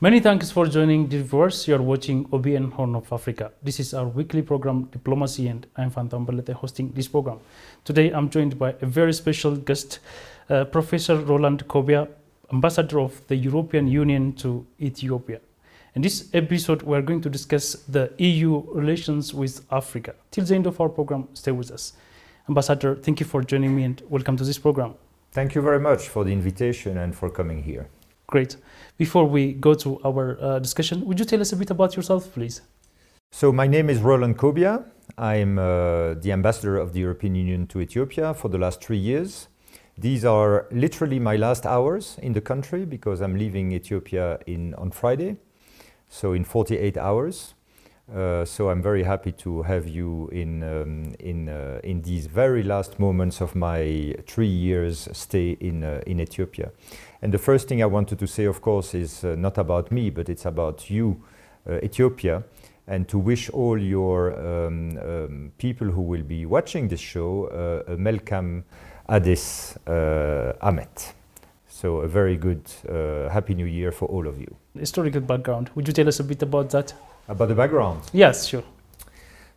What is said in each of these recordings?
Many thanks for joining the viewers. You are watching OBN Horn of Africa. This is our weekly program, Diplomacy, and I'm Fantambalete hosting this program. Today, I'm joined by a very special guest, Professor Roland Kobia, Ambassador of the European Union to Ethiopia. In this episode, we're going to discuss the EU relations with Africa. Till the end of our program, stay with us. Ambassador, thank you for joining me and welcome to this program. Thank you very much for the invitation and for coming here. Great. Before we go to our discussion, would you tell us a bit about yourself, please? So my name is Roland Kobia. I'm the ambassador of the European Union to Ethiopia for the last 3 years. These are literally my last hours in the country because I'm leaving Ethiopia on Friday, so in 48 hours. So I'm very happy to have you in these very last moments of my 3 years stay in Ethiopia. And the first thing I wanted to say, of course, is not about me, but it's about you, Ethiopia, and to wish all your people who will be watching this show a Melkam Ades Amet. So a very good Happy New Year for all of you. Historical background. Would you tell us a bit about that? About the background? Yes, sure.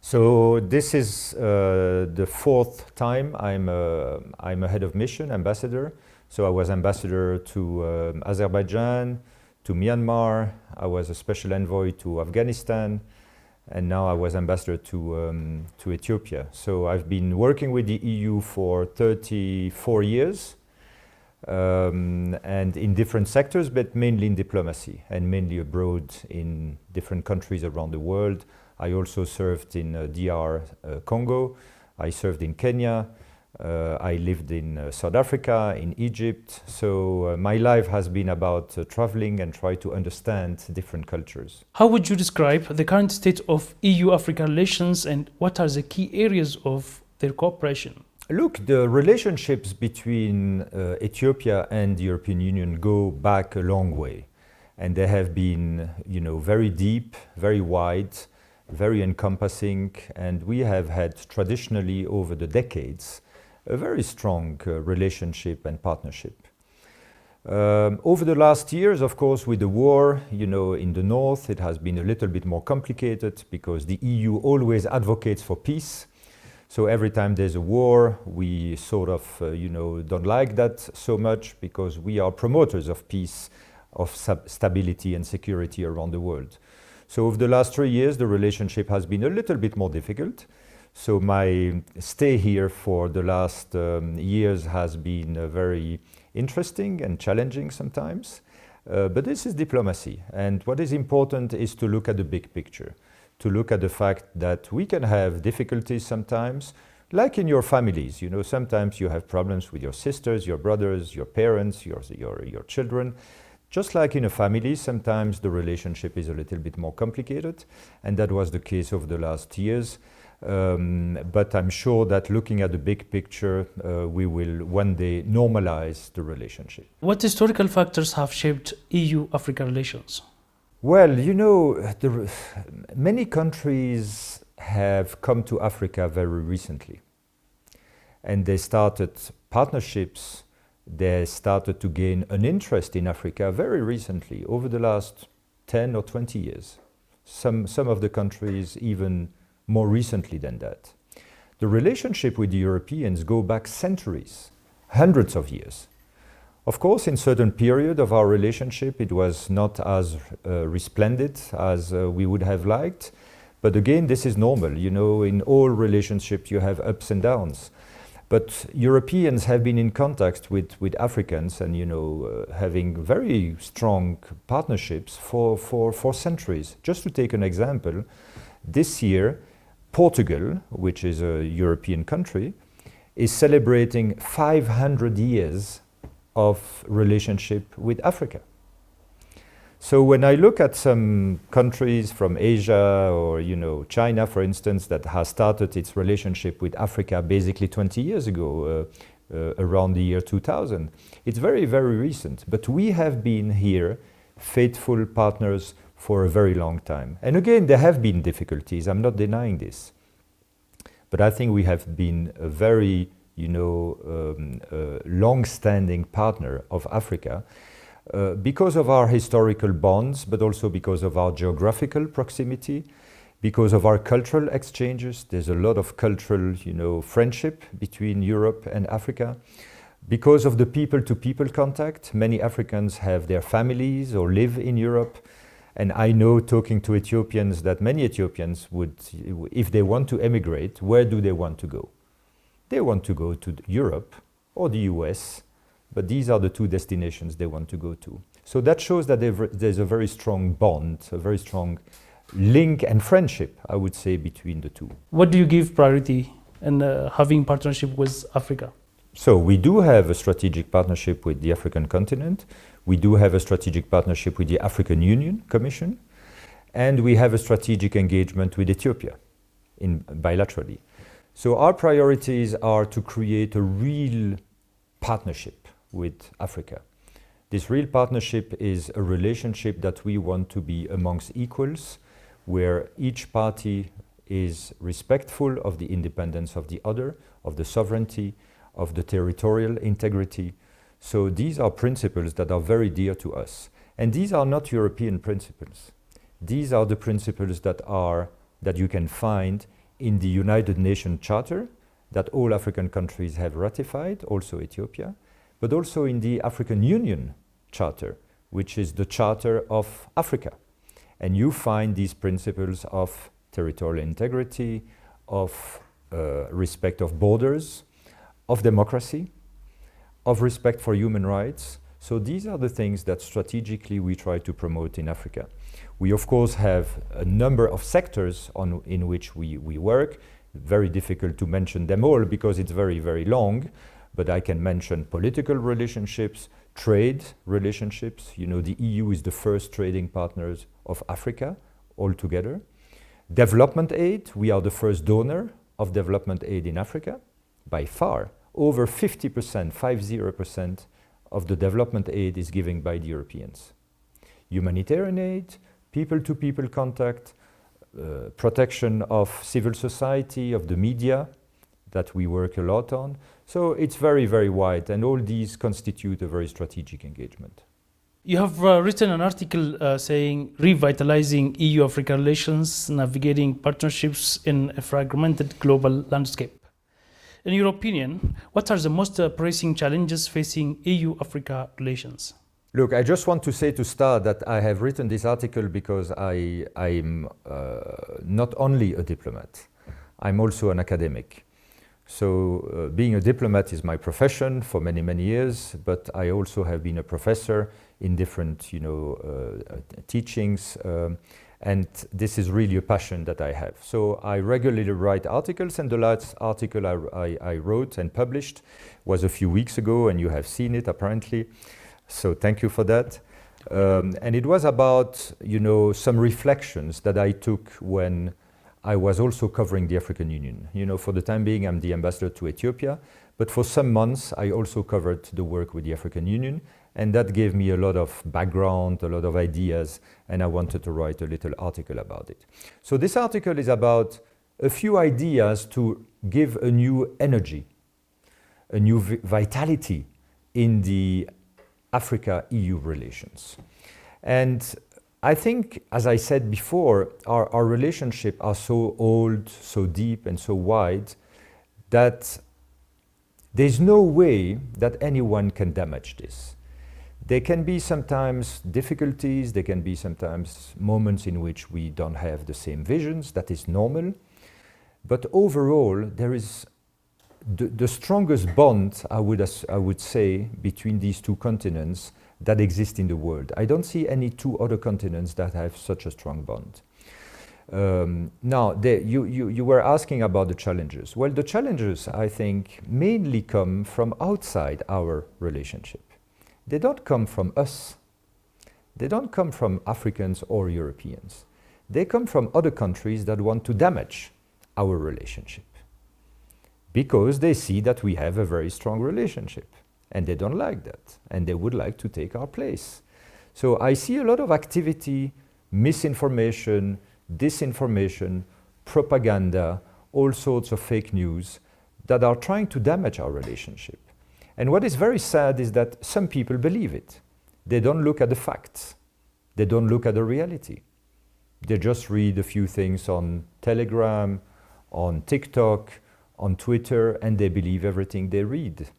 So this is the fourth time I'm a head of mission, ambassador. So I was ambassador to Azerbaijan, to Myanmar. I was a special envoy to Afghanistan, and now I was ambassador to Ethiopia. So I've been working with the EU for 34 years, and in different sectors, but mainly in diplomacy and mainly abroad in different countries around the world. I also served in DR Congo. I served in Kenya. I lived in South Africa, in Egypt. So my life has been about traveling and try to understand different cultures. How would you describe the current state of EU-Africa relations and what are the key areas of their cooperation? Look, the relationships between Ethiopia and the European Union go back a long way. And they have been, very deep, very wide, very encompassing. And we have had traditionally over the decades a very strong relationship and partnership. Over the last years, of course, with the war, in the north, it has been a little bit more complicated because the EU always advocates for peace. So every time there's a war, we sort of, don't like that so much because we are promoters of peace, of stability and security around the world. So over the last 3 years, the relationship has been a little bit more difficult. So my stay here for the last years has been very interesting and challenging sometimes. But this is diplomacy. And what is important is to look at the big picture, to look at the fact that we can have difficulties sometimes, like in your families. Sometimes you have problems with your sisters, your brothers, your parents, your children. Just like in a family, sometimes the relationship is a little bit more complicated. And that was the case over the last years. But I'm sure that looking at the big picture, we will one day normalize the relationship. What historical factors have shaped EU-Africa relations? Well, many countries have come to Africa very recently. And they started partnerships, they started to gain an interest in Africa very recently, over the last 10 or 20 years. Some of the countries even more recently than that. The relationship with the Europeans go back centuries, hundreds of years. Of course, in certain period of our relationship, it was not as resplendent as we would have liked. But again, this is normal. In all relationships, you have ups and downs. But Europeans have been in contact with Africans and, having very strong partnerships for centuries. Just to take an example, this year, Portugal, which is a European country, is celebrating 500 years of relationship with Africa. So when I look at some countries from Asia or, China, for instance, that has started its relationship with Africa basically 20 years ago, around the year 2000, it's very, very recent. But we have been here faithful partners for a very long time. And again, there have been difficulties, I'm not denying this. But I think we have been a very, long-standing partner of Africa. because of our historical bonds, but also because of our geographical proximity, because of our cultural exchanges. There's a lot of cultural, friendship between Europe and Africa. Because of the people-to-people contact, many Africans have their families or live in Europe. And I know, talking to Ethiopians, that many Ethiopians would, if they want to emigrate, where do they want to go? They want to go to Europe or the US, but these are the two destinations they want to go to. So that shows that there's a very strong bond, a very strong link and friendship, I would say, between the two. What do you give priority in having partnership with Africa? So we do have a strategic partnership with the African continent. We do have a strategic partnership with the African Union Commission. And we have a strategic engagement with Ethiopia bilaterally. So our priorities are to create a real partnership with Africa. This real partnership is a relationship that we want to be amongst equals, where each party is respectful of the independence of the other, of the sovereignty, of the territorial integrity. So these are principles that are very dear to us. And these are not European principles. These are the principles that you can find in the United Nations Charter that all African countries have ratified, also Ethiopia, but also in the African Union Charter, which is the Charter of Africa. And you find these principles of territorial integrity, of respect of borders, of democracy, of respect for human rights. So these are the things that strategically we try to promote in Africa. We of course have a number of sectors in which we work. Very difficult to mention them all because it's very, very long, but I can mention political relationships, trade relationships. The EU is the first trading partners of Africa altogether. Development aid, we are the first donor of development aid in Africa by far. Over 50% of the development aid is given by the Europeans. Humanitarian aid, people-to-people contact, protection of civil society, of the media, that we work a lot on. So it's very, very wide, and all these constitute a very strategic engagement. You have written an article saying revitalizing EU-Africa relations, navigating partnerships in a fragmented global landscape. In your opinion, what are the most pressing challenges facing EU-Africa relations? Look, I just want to say to start that I have written this article because I'm not only a diplomat, I'm also an academic. So being a diplomat is my profession for many, many years, but I also have been a professor in different, teachings, and this is really a passion that I have. So I regularly write articles, and the last article I wrote and published was a few weeks ago, and you have seen it apparently. So thank you for that. And it was about, some reflections that I took when I was also covering the African Union. For the time being, I'm the ambassador to Ethiopia, but for some months, I also covered the work with the African Union, and that gave me a lot of background, a lot of ideas, and I wanted to write a little article about it. So this article is about a few ideas to give a new energy, a new vitality in the Africa-EU relations. And I think, as I said before, our relationship are so old, so deep, and so wide that there's no way that anyone can damage this. There can be sometimes difficulties, there can be sometimes moments in which we don't have the same visions, that is normal. But overall, there is the strongest bond, I would say, between these two continents that exist in the world. I don't see any two other continents that have such a strong bond. Now, you were asking about the challenges. Well, the challenges, I think, mainly come from outside our relationship. They don't come from us. They don't come from Africans or Europeans. They come from other countries that want to damage our relationship because they see that we have a very strong relationship and they don't like that and they would like to take our place. So I see a lot of activity, misinformation, disinformation, propaganda, all sorts of fake news that are trying to damage our relationship. And what is very sad is that some people believe it. They don't look at the facts. They don't look at the reality. They just read a few things on Telegram, on TikTok, on Twitter, and they believe everything they read.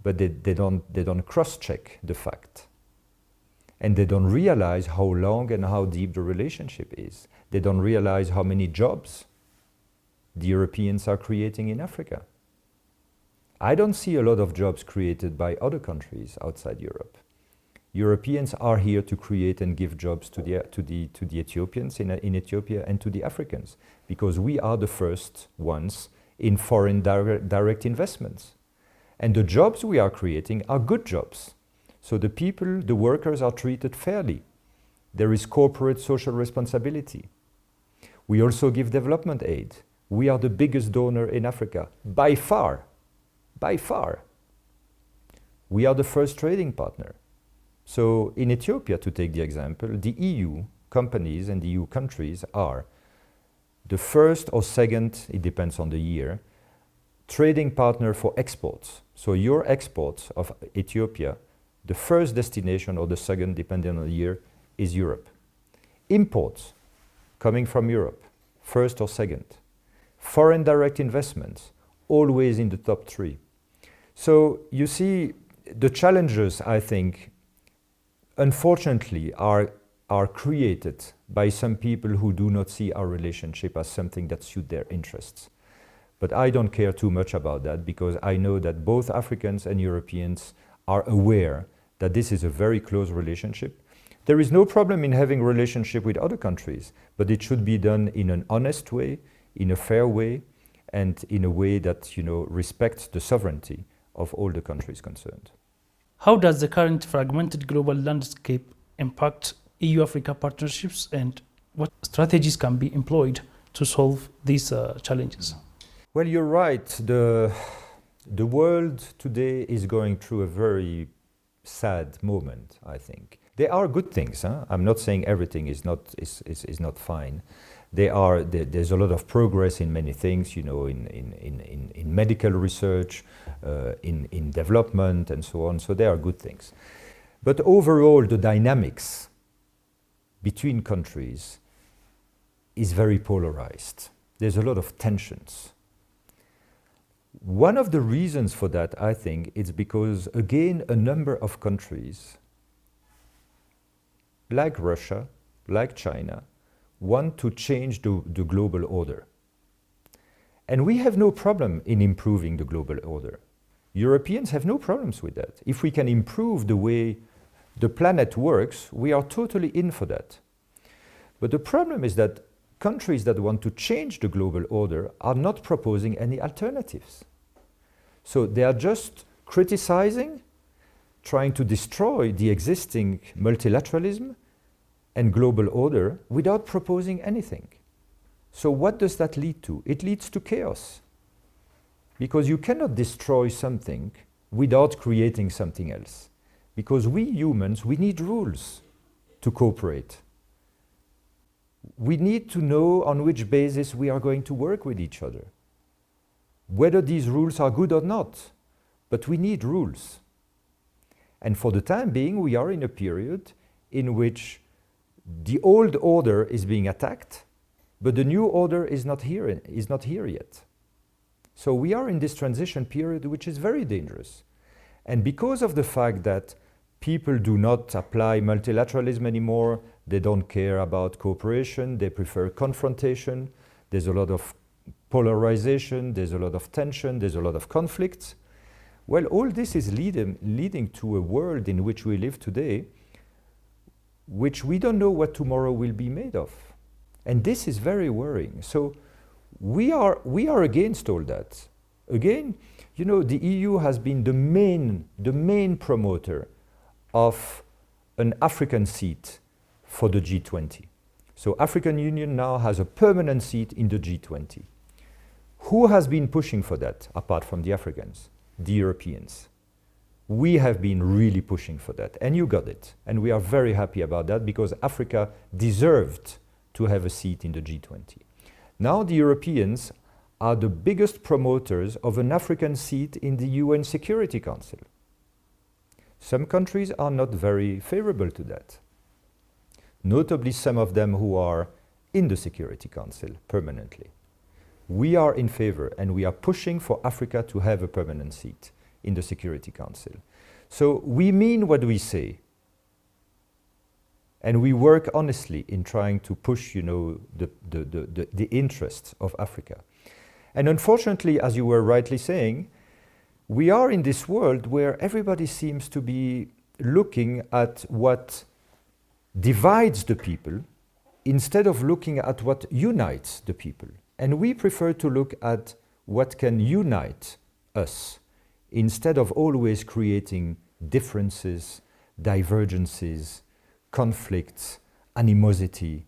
But they don't cross-check the fact. And they don't realize how long and how deep the relationship is. They don't realize how many jobs the Europeans are creating in Africa. I don't see a lot of jobs created by other countries outside Europe. Europeans are here to create and give jobs to the Ethiopians in Ethiopia and to the Africans, because we are the first ones in foreign direct investments. And the jobs we are creating are good jobs. So the people, the workers are treated fairly. There is corporate social responsibility. We also give development aid. We are the biggest donor in Africa, by far. By far. We are the first trading partner. So in Ethiopia, to take the example, the EU companies and the EU countries are the first or second, it depends on the year, trading partner for exports. So your exports of Ethiopia, the first destination or the second, depending on the year, is Europe. Imports coming from Europe, first or second. Foreign direct investments, always in the top three. So you see, the challenges, I think, unfortunately, are created by some people who do not see our relationship as something that suits their interests. But I don't care too much about that, because I know that both Africans and Europeans are aware that this is a very close relationship. There is no problem in having a relationship with other countries, but it should be done in an honest way, in a fair way, and in a way that, respects the sovereignty of all the countries concerned. How does the current fragmented global landscape impact EU-Africa partnerships, and what strategies can be employed to solve these challenges? Well, you're right. The world today is going through a very sad moment, I think. There are good things. Huh? I'm not saying everything is not fine. There's a lot of progress in many things, in medical research, in development, and so on. So there are good things. But overall, the dynamics between countries is very polarized. There's a lot of tensions. One of the reasons for that, I think, is because, again, a number of countries, like Russia, like China, want to change the global order. And we have no problem in improving the global order. Europeans have no problems with that. If we can improve the way the planet works, we are totally in for that. But the problem is that countries that want to change the global order are not proposing any alternatives. So they are just criticizing, trying to destroy the existing multilateralism and global order without proposing anything. So what does that lead to? It leads to chaos. Because you cannot destroy something without creating something else. Because we humans, we need rules to cooperate. We need to know on which basis we are going to work with each other. Whether these rules are good or not, but we need rules. And for the time being, we are in a period in which the old order is being attacked, but the new order is not here yet. So we are in this transition period, which is very dangerous. And because of the fact that people do not apply multilateralism anymore, they don't care about cooperation, they prefer confrontation, there's a lot of polarization, there's a lot of tension, there's a lot of conflicts. Well, all this is leading to a world in which we live today, which we don't know what tomorrow will be made of. And this is very worrying. So we are against all that. Again, the EU has been the main promoter of an African seat for the G20. So African Union now has a permanent seat in the G20. Who has been pushing for that, apart from the Africans? The Europeans. We have been really pushing for that, and you got it. And we are very happy about that, because Africa deserved to have a seat in the G20. Now the Europeans are the biggest promoters of an African seat in the UN Security Council. Some countries are not very favorable to that. Notably some of them who are in the Security Council permanently. We are in favor and we are pushing for Africa to have a permanent seat in the Security Council. So we mean what we say. And we work honestly in trying to push, the interests of Africa. And unfortunately, as you were rightly saying, we are in this world where everybody seems to be looking at what divides the people instead of looking at what unites the people. And we prefer to look at what can unite us instead of always creating differences, divergences, conflicts, animosity.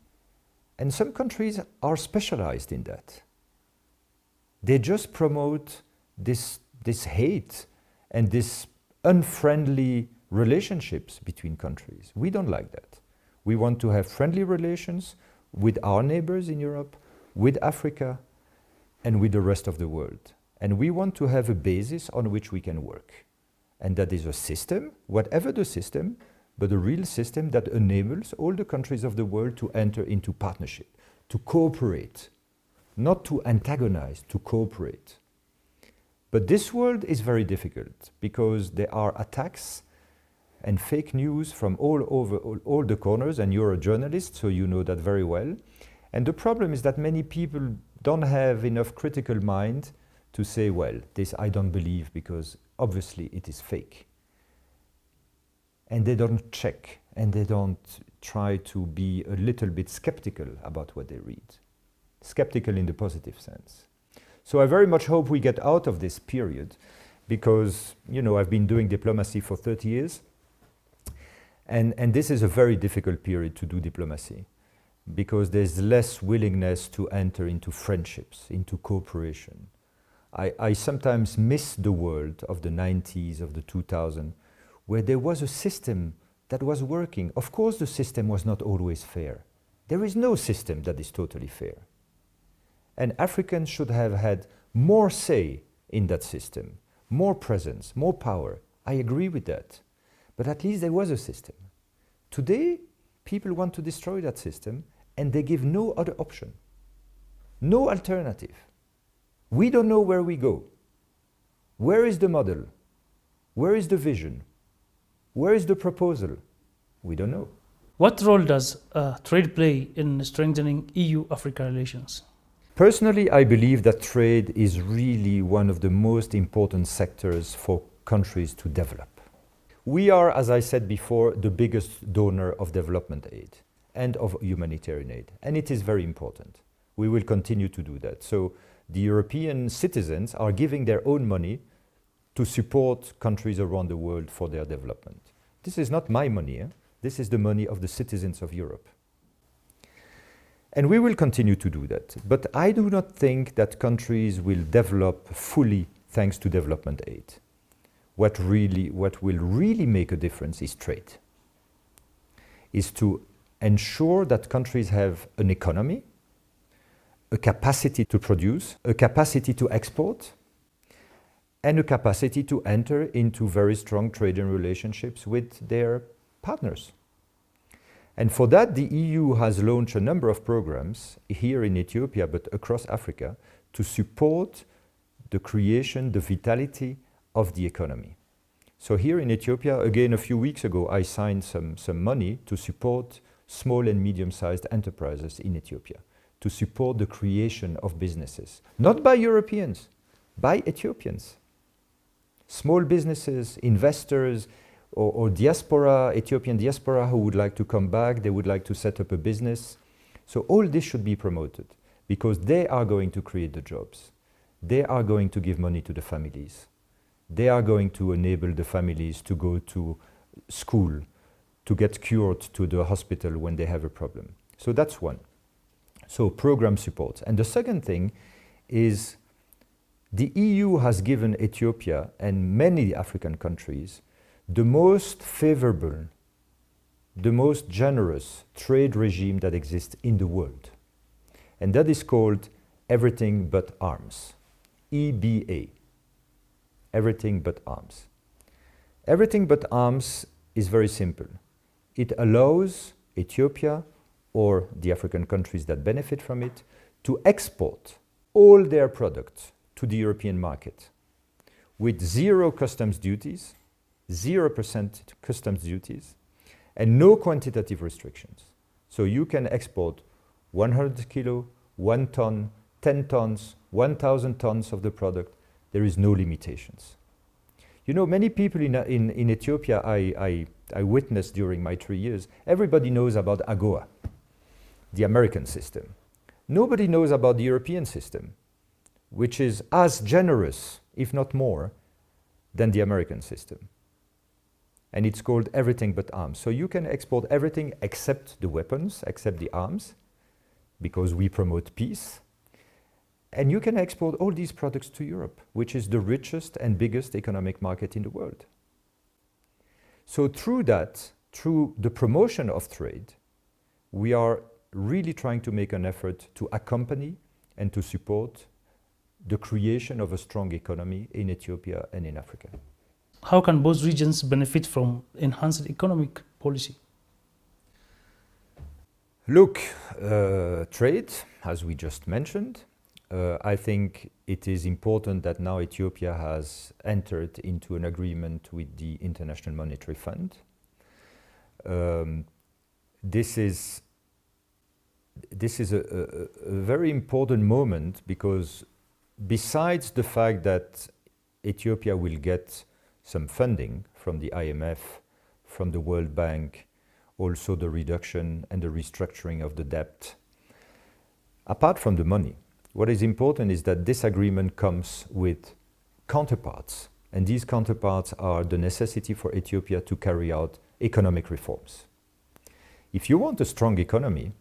And some countries are specialized in that. They just promote this hate and this unfriendly relationships between countries. We don't like that. We want to have friendly relations with our neighbors in Europe, with Africa, and with the rest of the world. And we want to have a basis on which we can work. And that is a system, whatever the system, but a real system that enables all the countries of the world to enter into partnership, to cooperate, not to antagonize, to cooperate. But this world is very difficult because there are attacks and fake news from all over all the corners, and you're a journalist, so you know that very well. And the problem is that many people don't have enough critical mind to say, well, this I don't believe because obviously it is fake. And they don't check, and they don't try to be a little bit skeptical about what they read. Skeptical in the positive sense. So I very much hope we get out of this period because, I've been doing diplomacy for 30 years. And this is a very difficult period to do diplomacy because there's less willingness to enter into friendships, into cooperation. I sometimes miss the world of the 90s, of the 2000s, where there was a system that was working. Of course, the system was not always fair. There is no system that is totally fair. And Africans should have had more say in that system, more presence, more power. I agree with that. But at least there was a system. Today, people want to destroy that system and they give no other option, no alternative. We don't know where we go. Where is the model? Where is the vision? Where is the proposal? We don't know. What role does trade play in strengthening EU-Africa relations? Personally, I believe that trade is really one of the most important sectors for countries to develop. We are, as I said before, the biggest donor of development aid and of humanitarian aid, and it is very important. We will continue to do that. So the European citizens are giving their own money to support countries around the world for their development. This is not my money, this is the money of the citizens of Europe. And we will continue to do that. But I do not think that countries will develop fully thanks to development aid. What will really make a difference is trade. Is to ensure that countries have an economy, a capacity to produce, a capacity to export, and a capacity to enter into very strong trading relationships with their partners. And for that, the EU has launched a number of programs here in Ethiopia, but across Africa, to support the creation, the vitality of the economy. So here in Ethiopia, again, a few weeks ago, I signed some money to support small and medium-sized enterprises in Ethiopia, to support the creation of businesses, not by Europeans, by Ethiopians. Small businesses, investors, or diaspora, Ethiopian diaspora who would like to come back, they would like to set up a business. So all this should be promoted because they are going to create the jobs. They are going to give money to the families. They are going to enable the families to go to school, to get cured to the hospital when they have a problem. So that's one. So program support. And the second thing is the EU has given Ethiopia and many African countries the most favorable, the most generous trade regime that exists in the world. And that is called Everything But Arms, EBA, Everything But Arms. Everything but arms is very simple. It allows Ethiopia or the African countries that benefit from it to export all their products to the European market with 0 customs duties, 0% customs duties, and no quantitative restrictions. So you can export 100 kilo, 1 ton, 10 tons, 1,000 tons of the product. There is no limitations. You know, many people in Ethiopia I witnessed during my 3 years, everybody knows about AGOA, the American system. Nobody knows about the European system, which is as generous, if not more, than the American system. And it's called everything but arms. So you can export everything except the weapons, except the arms, because we promote peace. And you can export all these products to Europe, which is the richest and biggest economic market in the world. So through that, through the promotion of trade, we are really trying to make an effort to accompany and to support the creation of a strong economy in Ethiopia and in Africa. How can both regions benefit from enhanced economic policy? Look, trade, as we just mentioned, I think it is important that now Ethiopia has entered into an agreement with the International Monetary Fund. This is a very important moment because besides the fact that Ethiopia will get some funding from the IMF, from the World Bank, also the reduction and the restructuring of the debt. Apart from the money, what is important is that this agreement comes with counterparts, and these counterparts are the necessity for Ethiopia to carry out economic reforms. If you want a strong economy,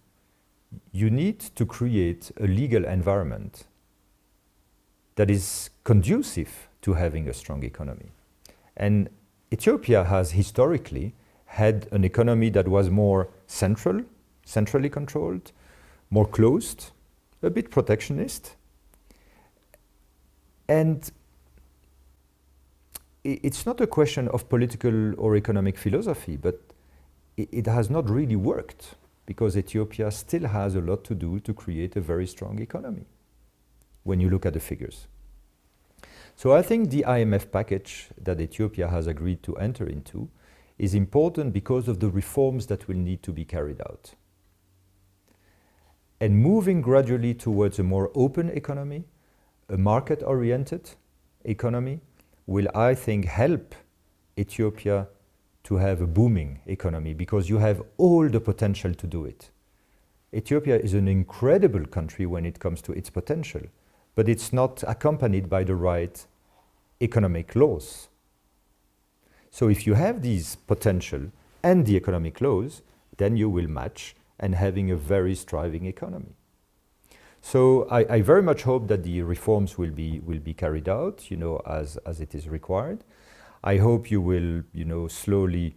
you need to create a legal environment that is conducive to having a strong economy. And Ethiopia has historically had an economy that was more centrally controlled, more closed, a bit protectionist. And it's not a question of political or economic philosophy, but it has not really worked because Ethiopia still has a lot to do to create a very strong economy when you look at the figures. So I think the IMF package that Ethiopia has agreed to enter into is important because of the reforms that will need to be carried out. And moving gradually towards a more open economy, a market-oriented economy, will, I think, help Ethiopia to have a booming economy because you have all the potential to do it. Ethiopia is an incredible country when it comes to its potential, but it's not accompanied by the right economic laws. So if you have these potential and the economic laws, then you will match and having a very thriving economy. So I very much hope that the reforms will be carried out, as it is required. I hope you will, slowly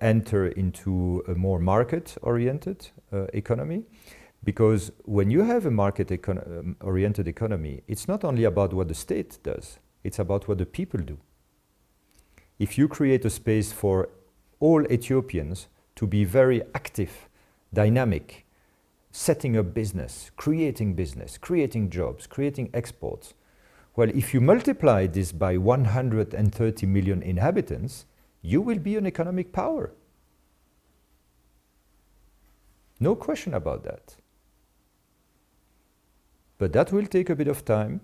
enter into a more market-oriented economy. Because when you have a market-oriented economy, it's not only about what the state does, it's about what the people do. If you create a space for all Ethiopians to be very active, dynamic, setting up business, creating jobs, creating exports, well, if you multiply this by 130 million inhabitants, you will be an economic power. No question about that. But that will take a bit of time.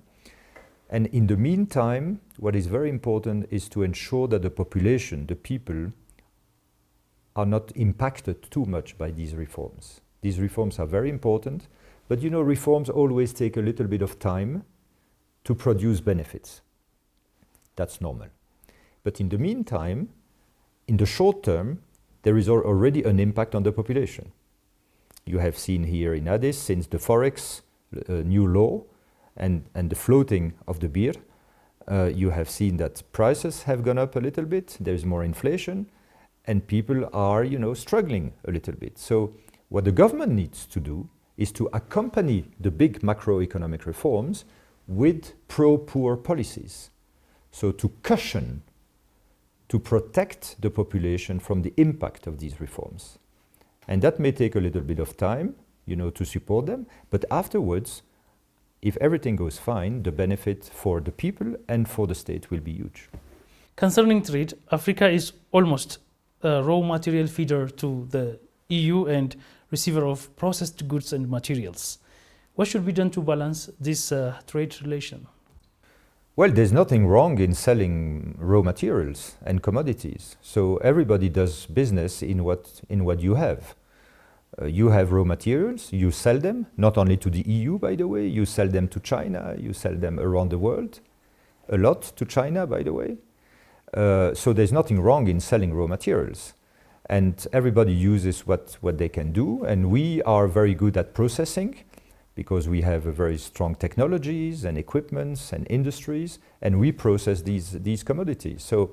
And in the meantime, what is very important is to ensure that the population, the people, are not impacted too much by these reforms. These reforms are very important, but reforms always take a little bit of time to produce benefits. That's normal. But in the meantime, in the short term, there is already an impact on the population. You have seen here in Addis, since the Forex new law and the floating of the beer, you have seen that prices have gone up a little bit, there's more inflation, and people are, struggling a little bit. So what the government needs to do is to accompany the big macroeconomic reforms with pro-poor policies. So to cushion to protect the population from the impact of these reforms. And that may take a little bit of time, to support them, but afterwards, if everything goes fine, the benefit for the people and for the state will be huge. Concerning trade, Africa is almost a raw material feeder to the EU and receiver of processed goods and materials. What should be done to balance this trade relation? Well, there's nothing wrong in selling raw materials and commodities. So everybody does business in what you have. You have raw materials, you sell them, not only to the EU, by the way, you sell them to China, you sell them around the world, a lot to China, by the way. So there's nothing wrong in selling raw materials. And everybody uses what they can do, and we are very good at processing, because we have a very strong technologies and equipments and industries, and we process these commodities. So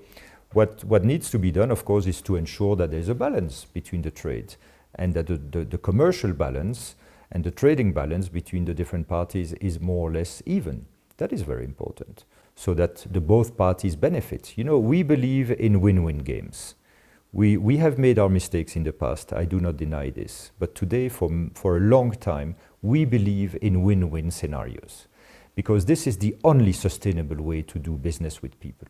what needs to be done, of course, is to ensure that there's a balance between the trade, and that the commercial balance and the trading balance between the different parties is more or less even. That is very important, so that both parties benefit. We believe in win-win games. We have made our mistakes in the past, I do not deny this, but today, for a long time, we believe in win-win scenarios, because this is the only sustainable way to do business with people.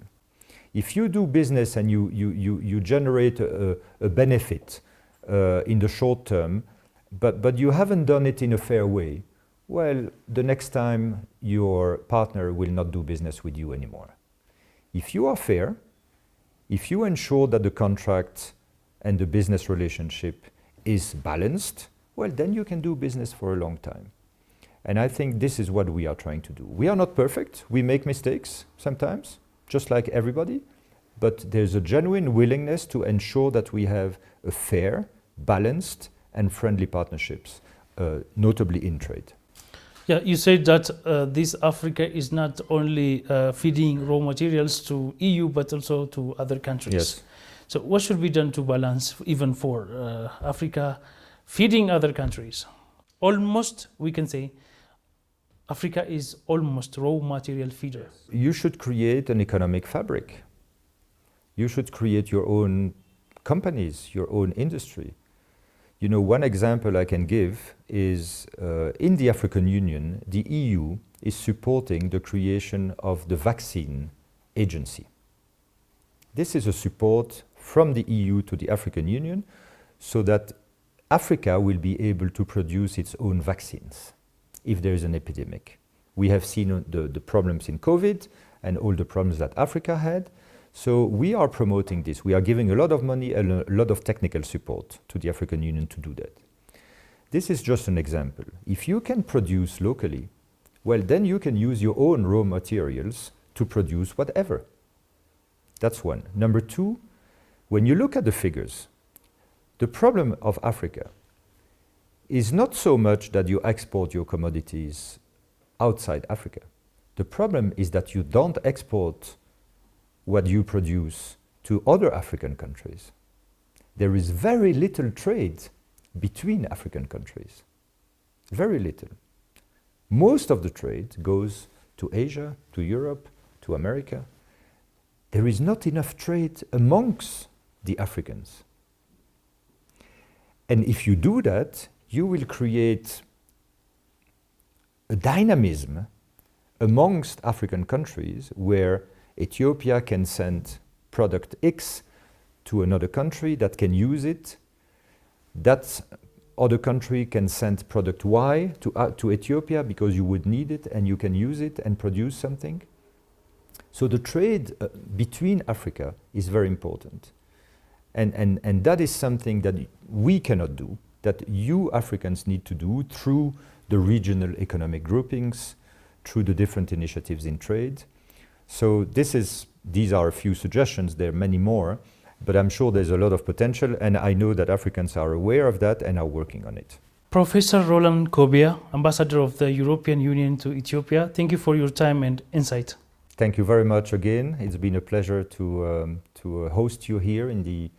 If you do business and you generate a benefit in the short term, but you haven't done it in a fair way, well, the next time your partner will not do business with you anymore. If you are fair, if you ensure that the contract and the business relationship is balanced, well, then you can do business for a long time. And I think this is what we are trying to do. We are not perfect. We make mistakes sometimes, just like everybody. But there's a genuine willingness to ensure that we have a fair, balanced, and friendly partnerships, notably in trade. Yeah, you said that this Africa is not only feeding raw materials to EU, but also to other countries. Yes. So what should be done to balance even for Africa feeding other countries? Almost, we can say, Africa is almost raw material feeder. You should create an economic fabric. You should create your own companies, your own industry. One example I can give is in the African Union, the EU is supporting the creation of the vaccine agency. This is a support from the EU to the African Union so that Africa will be able to produce its own vaccines if there is an epidemic. We have seen the problems in COVID and all the problems that Africa had. So we are promoting this. We are giving a lot of money and a lot of technical support to the African Union to do that. This is just an example. If you can produce locally, well, then you can use your own raw materials to produce whatever. That's one. Number two, when you look at the figures, the problem of Africa is not so much that you export your commodities outside Africa. The problem is that you don't export what you produce to other African countries. There is very little trade between African countries. Very little. Most of the trade goes to Asia, to Europe, to America. There is not enough trade amongst the Africans. And if you do that, you will create a dynamism amongst African countries where Ethiopia can send product X to another country that can use it. That other country can send product Y to Ethiopia because you would need it and you can use it and produce something. So the trade between Africa is very important. And that is something that we cannot do, that you Africans need to do through the regional economic groupings, through the different initiatives in trade. So these are a few suggestions, there are many more, but I'm sure there's a lot of potential, and I know that Africans are aware of that and are working on it. Professor Roland Kobia, Ambassador of the European Union to Ethiopia, thank you for your time and insight. Thank you very much again. It's been a pleasure to host you here in the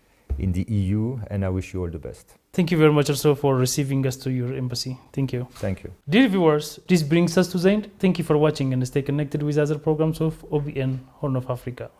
EU, and I wish you all the best. Thank you very much also for receiving us to your embassy. Thank you. Thank you. Dear viewers, this brings us to the end. Thank you for watching and stay connected with other programs of OBN Horn of Africa.